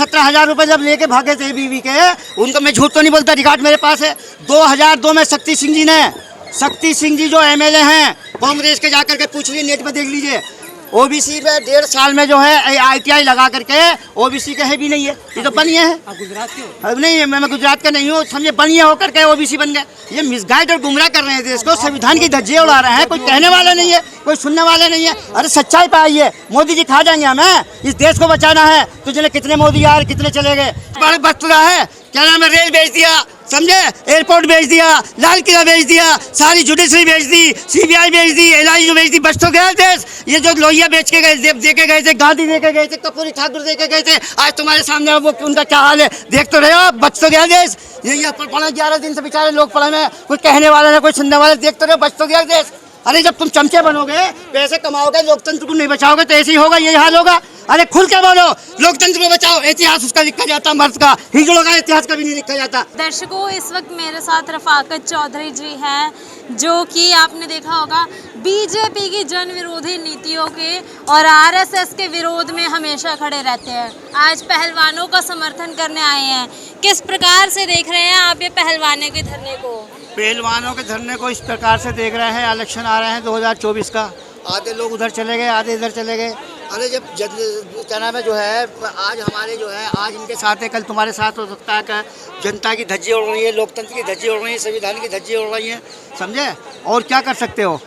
17,000 रुपये जब लेके भागे थे बीवी के, उनको मैं झूठ तो नहीं बोलता, रिकॉर्ड मेरे पास है। 2002 में शक्ति सिंह जी जो एमएलए हैं कांग्रेस के, जाकर के पूछ लीजिए, नेट पे देख लीजिए। ओबीसी में 1.5 साल में जो है ITI लगा करके ओबीसी का है भी नहीं है, ये तो बनिए है। आप गुजरात के हो? नहीं, मैं गुजरात का नहीं हूँ, समझे, बनिए होकर के ओबीसी बन गए। ये मिसगाइड और गुमराह कर रहे हैं देश को, संविधान की धज्जियां उड़ा रहे हैं। कोई कहने वाला नहीं है, कोई सुनने वाला नहीं है। अरे सच्चाई पे आइए, मोदी जी खा जाएंगे हमें। इस देश को बचाना है तो जिन्हें कितने मोदी यार कितने चले गए। बड़े बदतुला है, क्या नाम है, रेल बेच दिया, समझे, एयरपोर्ट बेच दिया, लाल किला बेच दिया, सारी जुडिशरी बेच दी, CBI बेच दी, LIU बेच दी, बच तो गया देश। ये जो लोहिया बेच के गए, दे के गए थे, गांधी दे के गए थे, कपूरी ठाकुर दे के गए थे, आज तुम्हारे सामने वो उनका क्या हाल है देख तो रहे हो। बच तो गया देश। ये पड़ा 11 दिन से बेचारे लोग पड़े में, कोई कहने वाला ना कोई सुनने वाला, देख तो रहे हो, बच तो गया देश। अरे जब तुम चमचे बनोगे, पैसे कमाओगे, लोकतंत्र को नहीं बचाओगे तो ऐसे ही होगा, यही हाल होगा। अरे खुल के बोलो, लोकतंत्र को बचाओ। इतिहास उसका लिखा जाता, मर्द का, हिजड़ों का इतिहास कभी नहीं लिखा जाता। दर्शकों, इस वक्त मेरे साथ रफाकत चौधरी जी हैं, जो कि आपने देखा होगा बीजेपी की जन विरोधी नीतियों के और RSS के विरोध में हमेशा खड़े रहते हैं। आज पहलवानों का समर्थन करने आए हैं। किस प्रकार से देख रहे हैं आप ये पहलवानों के धरने को? पहलवानों के धरने को इस प्रकार से देख रहे हैं, इलेक्शन आ रहे हैं 2024 का, आधे लोग उधर चले गए, आधे इधर चले गए। अरे जब क्या नाम है जो है, आज हमारे जो है, आज इनके साथ है, कल तुम्हारे साथ हो सकता है कि जनता की धज्जी उड़ रही है, लोकतंत्र की धज्जी उड़ रही है, संविधान की धज्जी उड़ रही है, समझे। और क्या कर सकते हो,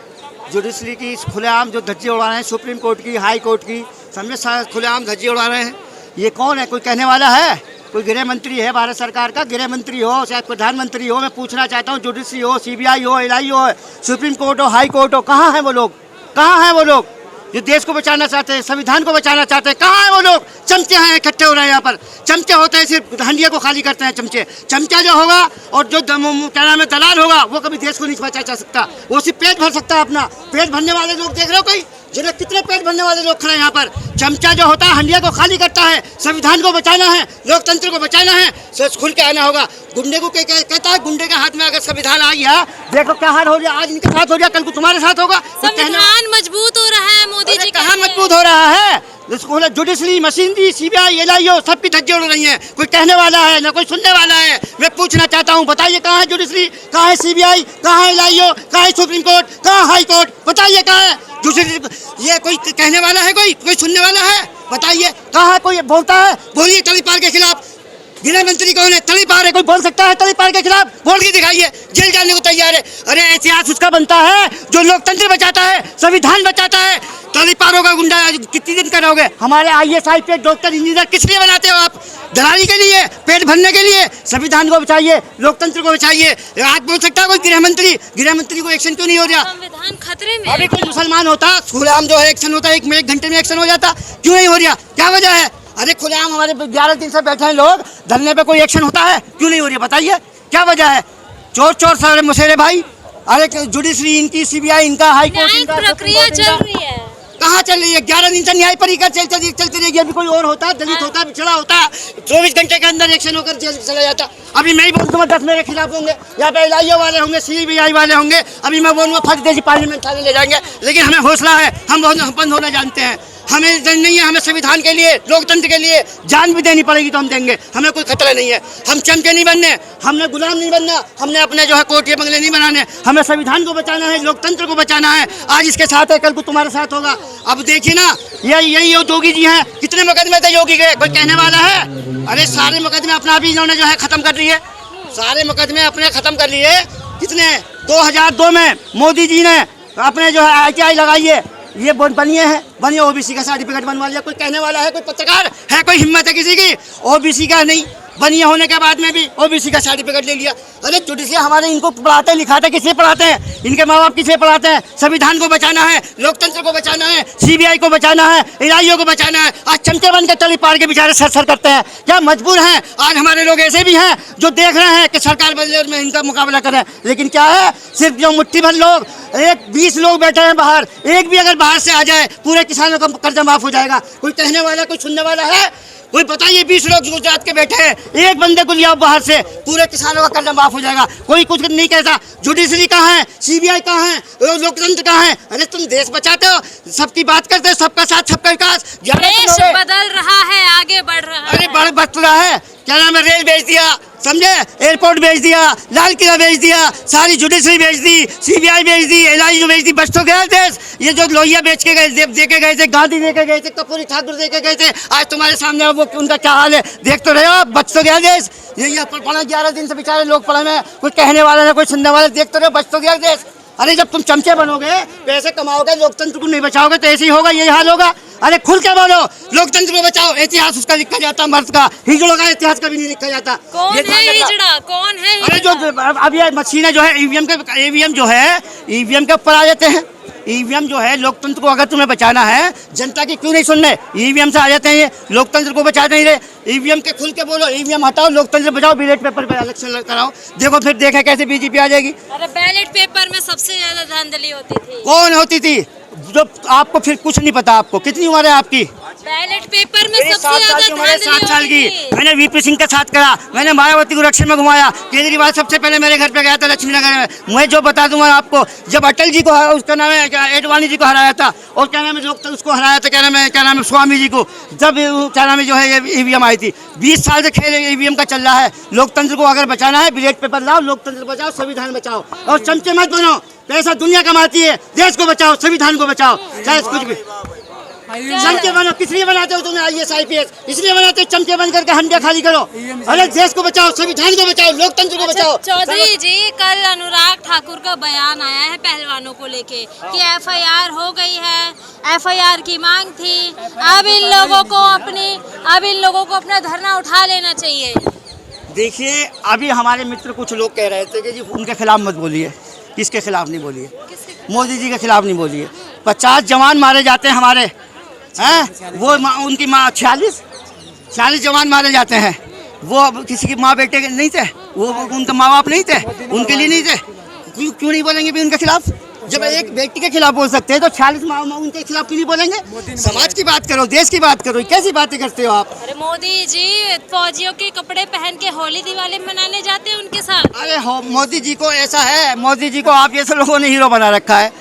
जुडिशरी की खुलेआम जो धज्जी उड़ा रहे हैं, सुप्रीम कोर्ट की, हाई कोर्ट की, समझे, खुलेआम धज्जी उड़ा रहे हैं। ये कौन है, कोई कहने वाला है? कोई गृह मंत्री है भारत सरकार का, गृह मंत्री हो, शायद प्रधानमंत्री हो, मैं पूछना चाहता हूँ, जुडिशरी हो, CBI हो, LIU हो, सुप्रीम कोर्ट हो, हाई कोर्ट हो, कहाँ हैं वो लोग? कहाँ हैं वो लोग जो देश को बचाना चाहते हैं, संविधान को बचाना चाहते हैं? कहाँ हैं वो लोग? चमचे हैं, इकट्ठे हो रहे हैं यहाँ पर। चमचे होते हैं, सिर्फ हंडिया को खाली करते हैं चमचे। चमचा जो होगा और जो क्या नाम है दलाल होगा, वो कभी देश को नहीं बचा सकता, वो सिर्फ पेट भर सकता है अपना। पेट भरने वाले लोग देख रहे हो कोई, जिन्हें कितने पेट भरने वाले लोग खड़े हैं यहाँ पर। चमचा जो होता है हंडिया को खाली करता है। संविधान को बचाना है, लोकतंत्र को बचाना है, सोच खुल के आना होगा। गुंडे को कहता है, गुंडे के हाथ में अगर संविधान आई है, देखो क्या हाल हो गया, आज इनके साथ हो गया, कल को तुम्हारे साथ होगा। संविधान मजबूत हो रहा है, मोदी जी कहाँ मजबूत हो रहा है? जुडिशरी, मशीनरी, CBI, LIU सब की धज्जियां उड़ रही हैं। कोई कहने वाला है ना कोई सुनने वाला है। मैं पूछना चाहता हूँ, बताइए कहाँ है जुडिशरी, कहाँ है CBI, कहाँ है LIU, कहाँ है सुप्रीम कोर्ट, कहाँ हाई कोर्ट, बताइए कहाँ है जुडिशरी? ये कोई कहने वाला है, कोई सुनने वाला है? बताइए कहाँ है? कोई बोलता है? बोलिए तड़ीपार के खिलाफ। गृह मंत्री कौन है? तड़ीपार है। कोई बोल सकता है तड़ीपार के खिलाफ? बोल के दिखाइए, जेल जाने को तैयार है। अरे इतिहास उसका बनता है जो लोकतंत्र बचाता है, संविधान बचाता है। तड़ीपारों का गुंडा कितने दिन करोगे? हमारे IAS, IPS, डॉक्टर, इंजीनियर किस लिए बनाते हो आप? दलाली के लिए, पेट भरने के लिए। संविधान को बचाइए, लोकतंत्र को बचाइए। आज बोल सकता है कोई गृह मंत्री को एक्शन क्यों नहीं हो रहा? संविधान खतरे में। अभी कोई मुसलमान होता, खुलेआम जो है एक्शन होता है, 1 घंटे में एक्शन हो जाता, क्यों नहीं हो रहा? क्या वजह है? अरे खुलेआम हमारे 11 दिन से बैठे हैं लोग, धरने पे कोई एक्शन होता है, क्यों नहीं हो रही है? बताइए क्या वजह है? चोर सारे मुशेरे भाई। अरे जुडिशरी इनकी, CBI इनका, हाई कोर्ट इनका, प्रक्रिया चल रही है। कहाँ चल रही है? 11 दिन से न्याय पालिका चलती रहेगी। अभी कोई और होता, दलित होता, पिछड़ा होता, 24 घंटे के अंदर एक्शन होकर जेल चला जाता। अभी मैं ही बोलूँगा 10 मेरे खिलाफ होंगे, यहाँ पे LIU वाले होंगे, CBI वाले होंगे। अभी मैं बोलूँगा फर्ज देसी पार्लियामेंट थाने ले जाएंगे। लेकिन हमें हौसला है, हम बहुत बंद होना जानते हैं। हमें डर नहीं है, हमें संविधान के लिए, लोकतंत्र के लिए जान भी देनी पड़ेगी तो हम देंगे। हमें कोई खतरा नहीं है। हम चमचे नहीं बनने, हमने गुलाम नहीं बनना, हमने अपने जो है कोठे बंगले नहीं बनाने। हमें संविधान को बचाना है, लोकतंत्र को बचाना है। आज इसके साथ है, कल को तुम्हारे साथ होगा। अब देखिए ना, यही योगी जी हैं, कितने मुकदमे थे योगी के, कोई कहने वाला है? अरे सारे मुकदमे अपना भी इन्होंने जो है खत्म कर लिए, सारे मुकदमे अपने खत्म कर लिए। कितने? 2002 में मोदी जी ने अपने जो है ITI लगाई है, ये बनिए है, बनिए OBC का सर्टिफिकेट बनवा लिया। कोई कहने वाला है? कोई पत्रकार है? कोई हिम्मत है किसी की? OBC का नहीं, बनिए होने के बाद में भी OBC का सर्टिफिकेट ले लिया। अरे जुडिशरी हमारे इनको पढ़ाते लिखाते किसे पढ़ाते हैं? इनके माँ बाप किसे पढ़ाते हैं? संविधान को बचाना है, लोकतंत्र को बचाना है, CBI को बचाना है, LIU को बचाना है। आज चमचे बन के तली पार के बेचारे सर करते हैं। क्या मजबूर हैं? आज हमारे लोग ऐसे भी हैं जो देख रहे हैं कि सरकार बदले में इनका मुकाबला करें, लेकिन क्या है, सिर्फ जो मुट्ठी भर लोग एक 20 लोग बैठे हैं बाहर, एक भी अगर बाहर से आ जाए पूरे किसानों का कर्जा माफ हो जाएगा। कोई कहने वाला, कोई सुनने वाला है? कोई बताइए, 20 लोग गुजरात के बैठे हैं, एक बंदे को लिया बाहर से, पूरे किसानों का कर्जा माफ हो जाएगा। कोई कुछ नहीं कहता। जुडिशरी कहाँ है? CBI कहाँ है? लोकतंत्र कहाँ है? अरे तुम देश बचाते हो, सबकी बात करते हो, सबका साथ सबका विकास। देश बदल रहा है, आगे बढ़ रहा है। अरे बढ़ रहा है, क्या नाम है, रेल बेच दिया, समझे, एयरपोर्ट बेच दिया, लाल किला बेच दिया, सारी जुडिशरी बेच दी, CBI बेच दी, LIU बेच दी, बच तो गया देश। ये जो लोहिया बेच के गए, दे के गए थे, गांधी दे के गए थे, कपूरी ठाकुर दे के गए थे, आज तुम्हारे सामने वो उनका क्या हाल है देख तो रहे हो आप। बच तो गया देश। ये पड़ा 11 दिन से बेचारे लोग पड़े में, कोई कहने वाला ना कोई सुनने वाला, देख तो रहे हो, बच तो गया देश। अरे जब तुम चमचे बनोगे, पैसे कमाओगे, लोकतंत्र को नहीं बचाओगे तो ऐसे ही होगा, यही हाल होगा। अरे खुल के बोलो, लोकतंत्र को बचाओ। इतिहास उसका लिखा जाता, मर्द का, हिजड़ों का इतिहास कभी नहीं लिखा जाता। कौन है हिजड़ा? कौन है? अरे जो अब ये मशीनें जो है EVM जो है EVM के ऊपर आ जाते हैं। EVM जो है, लोकतंत्र को अगर तुम्हें बचाना है, जनता की क्यों नहीं सुन रहे? EVM से आ जाते हैं, ये लोकतंत्र को बचा नहीं रहे। EVM के खुल के बोलो, EVM हटाओ, लोकतंत्र बचाओ, बैलेट पेपर पर इलेक्शन कराओ, देखो फिर देखे कैसे BJP आ जाएगी। अरे बैलेट पेपर में सबसे ज्यादा धांधली होती थी। कौन होती थी? जो आपको फिर कुछ नहीं पता। आपको कितनी उम्र है आपकी? बैलेट पेपर में सबसे ज्यादा 7 साल की। मैंने VP सिंह का साथ करा, मैंने मायावती को रक्षण में घुमाया, केजरीवाल सबसे पहले मेरे घर पे गया था लक्ष्मी नगर में। मैं जो बता दूंगा आपको, जब अटल जी को, उसका नाम है एडवाणी जी को हराया था, और क्या नाम है उसको हराया था, क्या नाम है स्वामी जी को, जब क्या नाम है जो है ये EVM आई थी। 20 साल से खेल EVM का चल रहा है। लोकतंत्र को अगर बचाना है, बैलेट पेपर लाओ, लोकतंत्र बचाओ, संविधान बचाओ, और चमचे मत बनो। पैसा दुनिया कमाती है, देश को बचाओ, संविधान को बचाओ, चाहे कुछ भी। चमचे बनो, किस लिए बनाते हो तुम्हें IAS IPS? इसलिए बनाते हो चमचे बन करके हंडिया खाली करो। अरे देश को बचाओ, संविधान को बचाओ, लोकतंत्र को बचाओ। चौधरी जी, कल अनुराग ठाकुर का बयान आया है पहलवानों को लेके कि FIR हो गई है, FIR की मांग थी, अब इन लोगों को अपना धरना उठा लेना चाहिए। देखिए, अभी हमारे मित्र कुछ लोग कह रहे थे कि जी उनके खिलाफ मत बोलिए। किसके खिलाफ नहीं बोलिए? मोदी जी के खिलाफ नहीं बोलिए। 50 जवान मारे जाते हैं हमारे, हैं वो उनकी माँ 46 जवान मारे जाते हैं। वो किसी की माँ बेटे नहीं थे, वो उनके माँ बाप नहीं थे, उनके लिए नहीं थे। क्यों नहीं बोलेंगे भी उनके खिलाफ? जब एक बेटी के खिलाफ बोल सकते हैं तो 46 माँ उनके खिलाफ क्यों नहीं बोलेंगे? समाज की बात करो, देश की बात करो, कैसी बातें करते हो आप? अरे मोदी जी फौजियों के कपड़े पहन के होली दिवाली मनाने जाते हैं उनके साथ। अरे मोदी जी को ऐसा है, मोदी जी को आप जैसे लोगों ने हीरो बना रखा है।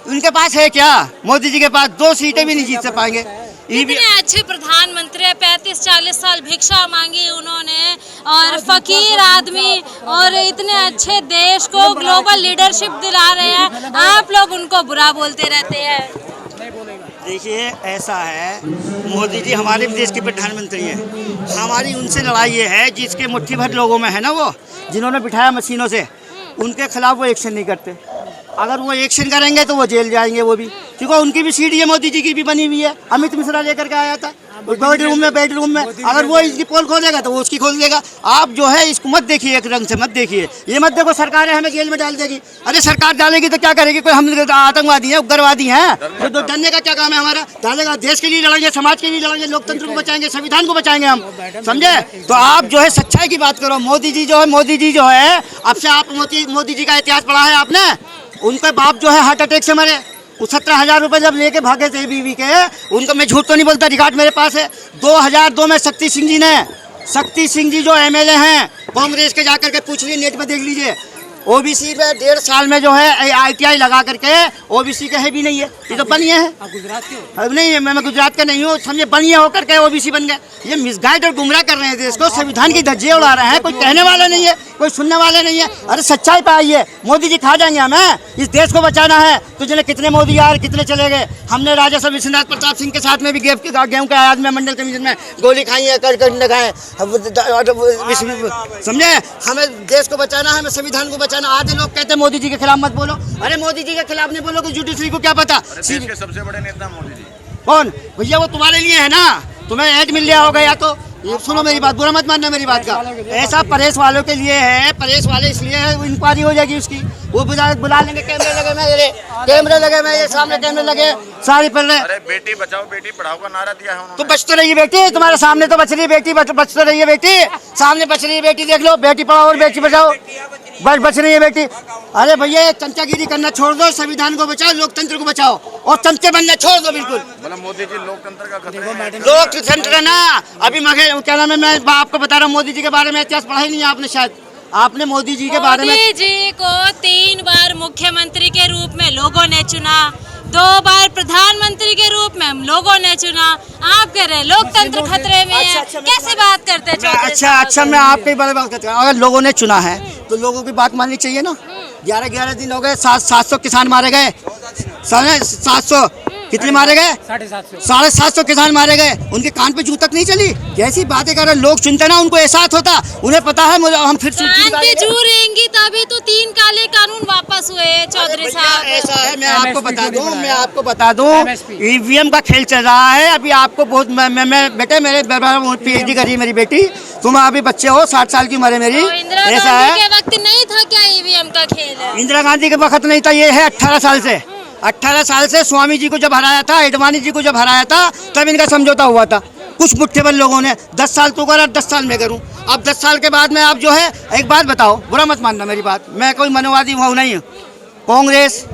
उनके पास है क्या? मोदी जी के पास 2 सीटें भी नहीं जीत से पाएंगे। इतने अच्छे प्रधानमंत्री, 35-40 साल भिक्षा मांगी उन्होंने, और फकीर आदमी, और इतने अच्छे देश को ग्लोबल लीडरशिप दिला रहे हैं, आप लोग उनको बुरा बोलते रहते हैं। देखिए, ऐसा है, मोदी जी हमारे देश के प्रधानमंत्री हैं। हमारी उनसे लड़ाई ये है जिसके मुट्ठी भर लोगों में है ना, वो जिन्होंने बिठाया मशीनों से, उनके खिलाफ वो एक्शन नहीं करते। अगर वो एक्शन करेंगे तो वो जेल जाएंगे वो भी, क्योंकि उनकी भी सीट, ये मोदी जी की भी बनी हुई है। अमित मिश्रा लेकर के आया था बेडरूम में, अगर वो इसकी पोल खोलेगा तो वो उसकी खोल देगा। आप जो है इसको मत देखिए, एक रंग से मत देखिए। ये मत देखो सरकार है हमें जेल में डाल देगी। अरे सरकार डालेगी तो क्या करेगी? कोई हम आतंकवादी हैं, उग्रवादी हैं, तो डरने का क्या काम है हमारा? डालेगा, देश के लिए लड़ेंगे, समाज के लिए लड़ेंगे, लोकतंत्र को बचाएंगे, संविधान को बचाएंगे हम, समझे? तो आप जो है सच्चाई की बात करो। मोदी जी जो है, अब से आप मोदी जी का इतिहास पढ़ा है आपने? उनके बाप जो है हार्ट अटैक से मरे। 17,000 रुपये जब लेके भागे थे बीवी के, उनका, मैं झूठ तो नहीं बोलता, रिकॉर्ड मेरे पास है। 2002 में शक्ति सिंह जी जो MLA हैं कांग्रेस के, जाकर के पूछ लीजिए, नेट में देख लीजिए। OBC में 1.5 साल में जो है ITI लगा करके, OBC के है भी नहीं है, ये तो बनिए हैं। आप गुजरात के हो? नहीं, मैं गुजरात का नहीं हूँ, समझे, बनिए होकर के OBC बन गए। ये मिसगाइड और गुमराह कर रहे हैं देश को, संविधान की धज्जियां उड़ा रहे हैं। कोई कहने वाला नहीं है, कोई सुनने वाले नहीं है। अरे सच्चाई पे आइए, मोदी जी खा जाएंगे हमें। इस देश को बचाना है तो जिन्हें कितने मोदी यार कितने चले गए। हमने राजा साहब विश्वनाथ प्रताप सिंह के साथ में भी गेहूं के आयात में मंडल कमीशन में गोली खाई है, कर खाए, समझे? हमें देश को बचाना है, हमें संविधान को बचाना। आधे लोग कहते हैं मोदी जी के खिलाफ मत बोलो। अरे मोदी जी के खिलाफ नहीं बोलो, जुडिशरी को क्या पता? देश के सबसे बड़े नेता मोदी जी। कौन? भैया वो तुम्हारे लिए है ना, तुम्हें एज मिल गया होगा। या तो ये सुनो मेरी बात, बुरा मत मानना मेरी बात का। ऐसा प्रेस वालों के लिए है, प्रेस वाले इसलिए इंक्वायरी हो जाएगी उसकी, वो बुला लेंगे, कैमरे लगे मैं ये सामने कैमरे लगे सारी पर। अरे बेटी बचाओ बेटी पढ़ाओ का नारा दिया है उन्होंने। तो बच तो रही है बेटी, तुम्हारे सामने तो बच रही है बेटी, बच तो रही है बेटी, सामने बच रही है बेटी, देख लो, बेटी पढ़ाओ और बेटी बचाओ। बस बच रही है बेटी। अरे भैया ये चमचागिरी करना छोड़ दो, संविधान को बचाओ, लोकतंत्र को बचाओ और चमचे बनना छोड़ दो बिल्कुल। बोला मोदी जी लोकतंत्र का खतरा है। लोकतंत्र ना अभी मगे क्या नाम है, मैं आपको बता रहा हूँ मोदी जी के बारे में इतिहास पढ़ा ही नहीं है आपने, शायद आपने मोदी जी के बारे में। मोदी जी को 3 बार मुख्यमंत्री के रूप में लोगों ने चुना, 2 बार प्रधानमंत्री के रूप में हम लोगों ने चुना। आप कह रहे हैं लोकतंत्र खतरे में है, कैसे बात करते हैं? अच्छा मैं आपके बारे में बात करता हूँ। अगर लोगों ने चुना है तो लोगों की बात माननी चाहिए ना। 11 दिन हो गए, 700 किसान मारे गए, 700 कितने मारे गए? 750 किसान मारे गए, उनके कान पे जू तक नहीं चली। कैसी बातें कर रहे लोग, सुनते ना उनको एहसास होता, उन्हें पता है हम फिर कान पे जू रहेंगी तभी तो 3 काले कानून वापस हुए चौधरी साहब। ऐसा है, मैं आपको बता दूं ईवीएम का खेल चल रहा है अभी। आपको बहुत मैं बेटे मेरे PhD करी है मेरी बेटी, तुम अभी बच्चे हो, 60 साल की उम्र है मेरी। इंदिरा गांधी के वक्त नहीं था क्या ईवीएम का खेल है? इंदिरा गांधी के वक्त नहीं था, ये है 18 साल से स्वामी जी को जब हराया था, एडवाणी जी को जब हराया था, तब इनका समझौता हुआ था कुछ मुट्ठेबल लोगों ने। 10 साल तू कर, 10 साल मैं करूं। अब 10 साल के बाद में आप जो है, एक बात बताओ, बुरा मत मानना मेरी बात, मैं कोई मनोवादी हूँ नहीं हूँ। कांग्रेस,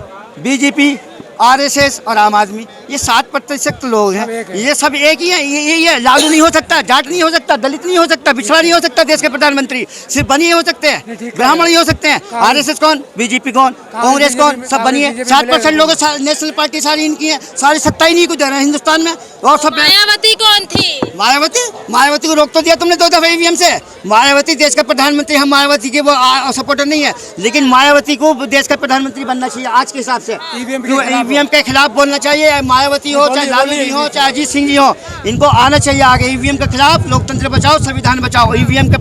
बीजेपी, RSS और आम आदमी, ये 7% लोग हैं, ये सब एक ही है। ये लालू नहीं हो सकता, जाट नहीं हो सकता, दलित नहीं हो सकता, पिछड़ा नहीं हो सकता देश के प्रधानमंत्री, सिर्फ बनिए हो सकते हैं, ब्राह्मण ही हो सकते हैं। RSS कौन, बीजेपी कौन, कांग्रेस कौन, सब बनिए। 7% लोग नेशनल पार्टी सारी इनकी है, सारी सत्ता ही नहीं कुछ दे रहे हैं हिंदुस्तान में। और सब मायावती कौन थी? मायावती को रोक तो दिया तुमने 2 दफा ईवीएम से। मायावती देश का प्रधानमंत्री, हम मायावती के वो सपोर्टर नहीं है, लेकिन मायावती को देश का प्रधानमंत्री बनना चाहिए आज के हिसाब से। ईवीएम के खिलाफ बोलना चाहिए, मायावती हो चाहे लालू जी हो चाहे अजीत सिंह जी हो, इनको आना चाहिए आगे ईवीएम के खिलाफ। लोकतंत्र बचाओ, संविधान बचाओ। ईवीएम के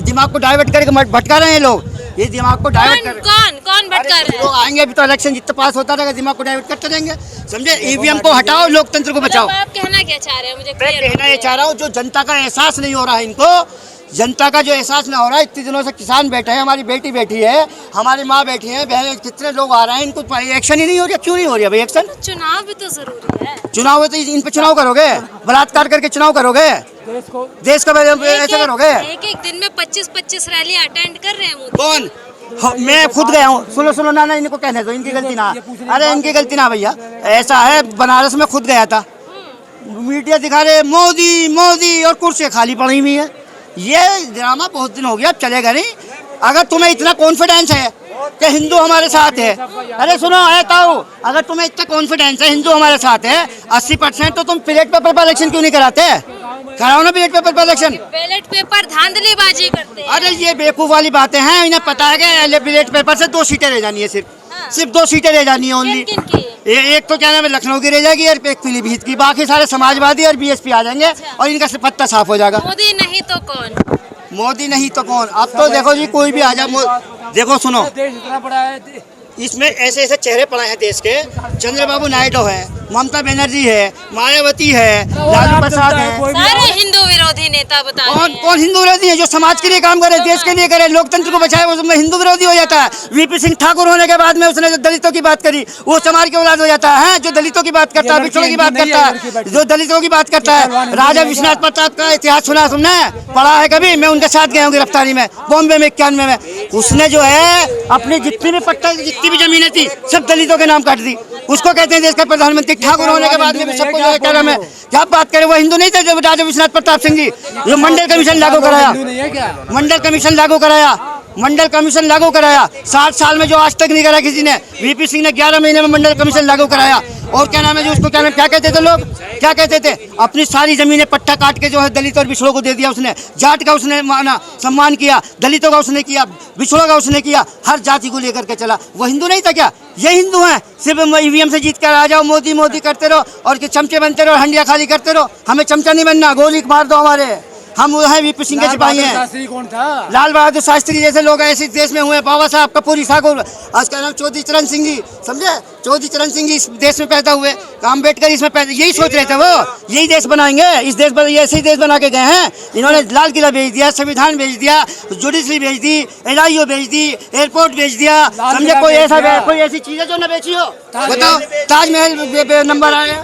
दिमाग को डाइवर्ट करके भटका रहे हैं लोग, ये दिमाग को डाइवर्ट कर। कौन भटका रहे हैं? लोग आएंगे अभी तो इलेक्शन जितना पास होता रहेगा, दिमाग को डाइवर्ट करते रहेंगे, समझे। ईवीएम को हटाओ, लोकतंत्र को बचाओ। आप कहना क्या चाह रहे हैं? मुझे मैं कहना ये चाह रहा हूँ, जो जनता का एहसास नहीं हो रहा है इनको, जनता का जो एहसास ना हो रहा है। इतने दिनों से किसान बैठे हैं, हमारी बेटी बैठी है, हमारी माँ बैठी है, बहन, कितने लोग आ रहे हैं, इनको एक्शन ही नहीं हो रहा। क्यों नहीं हो रही है भाई एक्शन? चुनाव भी तो जरूरी है। चुनाव है तो इन पे चुनाव करोगे, बलात्कार करके चुनाव करोगे, देश का ऐसा करोगे। एक दिन में 25 रैली अटेंड कर रहे हैं। कौन? मैं खुद गया हूँ। सुनो ना इनको कहने दो, इनकी गलती ना। अरे इनकी गलती ना भैया, ऐसा है बनारस में खुद गया था, मीडिया दिखा रहे मोदी और कुर्सियाँ खाली पड़ी हुई है। ये ड्रामा बहुत दिन हो गया, अब चलेगा नहीं। अगर तुम्हें इतना कॉन्फिडेंस है कि हिंदू हमारे साथ है, अरे सुनो ताऊ, अगर तुम्हें इतना कॉन्फिडेंस है हिंदू हमारे साथ है 80%, तो तुम बैलेट पेपर पर इलेक्शन क्यों नहीं कराते? कराओ ना बैलेट पेपर पर इलेक्शन। बैलेट पेपर धांधलीबाजी करते हैं। अरे ये बेवकूफ वाली बातें हैं, इन्हें पता है कि बैलेट पेपर से 2 सीटें रह जानी है, सिर्फ 2 सीटें रह जानी है ओनली। एक तो क्या नाम है, लखनऊ की रह जाएगी और एक पीलीभीत की, बाकी सारे समाजवादी और BSP आ जाएंगे और इनका पत्ता साफ हो जाएगा। मोदी नहीं तो कौन? मोदी नहीं तो कौन? अब तो देखो जी, कोई भी आ जाए। देखो सुनो, इसमें ऐसे चेहरे पड़े हैं देश के। चंद्रबाबू नायडू है, ममता बनर्जी है, मायावती है, लालू प्रसाद है। सारे हिंदू विरोधी नेता बता। कौन हिंदू विरोधी है? जो समाज के लिए काम करे, देश के लिए करे, लोकतंत्र को बचाए, वो हिंदू विरोधी हो जाता है। VP सिंह ठाकुर होने के बाद में उसने जो दलितों की बात करी, वो समाज के औलाद हो जाता है। जो दलितों की बात करता है, पिछड़ों की बात करता है, जो दलितों की बात करता है। राजा विश्वनाथ प्रताप का इतिहास सुना तुमने? पढ़ा है कभी? मैं उनके साथ गया हूँ गिरफ्तारी में, बॉम्बे में 91 में। उसने जो है अपनी जितनी भी पट्टा, जितनी भी जमीनें थी, सब दलितों के नाम काट दी। उसको कहते हैं देश का प्रधानमंत्री। ठाकुर होने के बाद में भी सबको जो है में क्या बात करें, वो हिंदू नहीं थे जब राजा विश्वनाथ प्रताप सिंह जी जो मंडल कमीशन लागू कराया, मंडल कमीशन लागू कराया 60 साल में, जो आज तक नहीं करा किसी ने। VP सिंह ने 11 महीने में मंडल कमीशन लागू कराया। और क्या नाम है जो उसको क्या कहते थे लोग, क्या कहते थे? अपनी सारी जमीनें पट्टा काट के जो है दलित और पिछड़ों को दे दिया उसने। जाट का उसने माना सम्मान किया, दलितों का उसने किया, पिछड़ों का उसने किया, हर जाति को लेकर के चला। वो हिंदू नहीं था क्या? ये हिंदू हैं। सिर्फ EVM से जीत कर आ जाओ, मोदी करते रहो और चमचे बनते रहो, हंडिया खाली करते रहो। हमें चमचा नहीं बनना, गोली मार दो हमारे। हम वो हैं VP सिंह के सिपाही हैं। शास्त्री कौन था? लाल बहादुर शास्त्री जैसे लोग ऐसे देश में हुए। बाबा साहब कपूरी ठाकुर, आज का नाम चौधरी चरण सिंह जी, समझे? चौधरी चरण सिंह जी इस देश में पैदा हुए, अम्बेडकर इसमें पैदा, यही सोच रहे थे वो, यही देश बनाएंगे। इस देश पर ऐसे ही देश बना के गए हैं। इन्होंने लाल किला भेज दिया, संविधान भेज दिया, जुडिशरी भेज दी, LIO भेज दी, एयरपोर्ट भेज दिया, समझे? कोई ऐसी चीज है जो न बेची हो? बताओ, ताजमहल नंबर आए।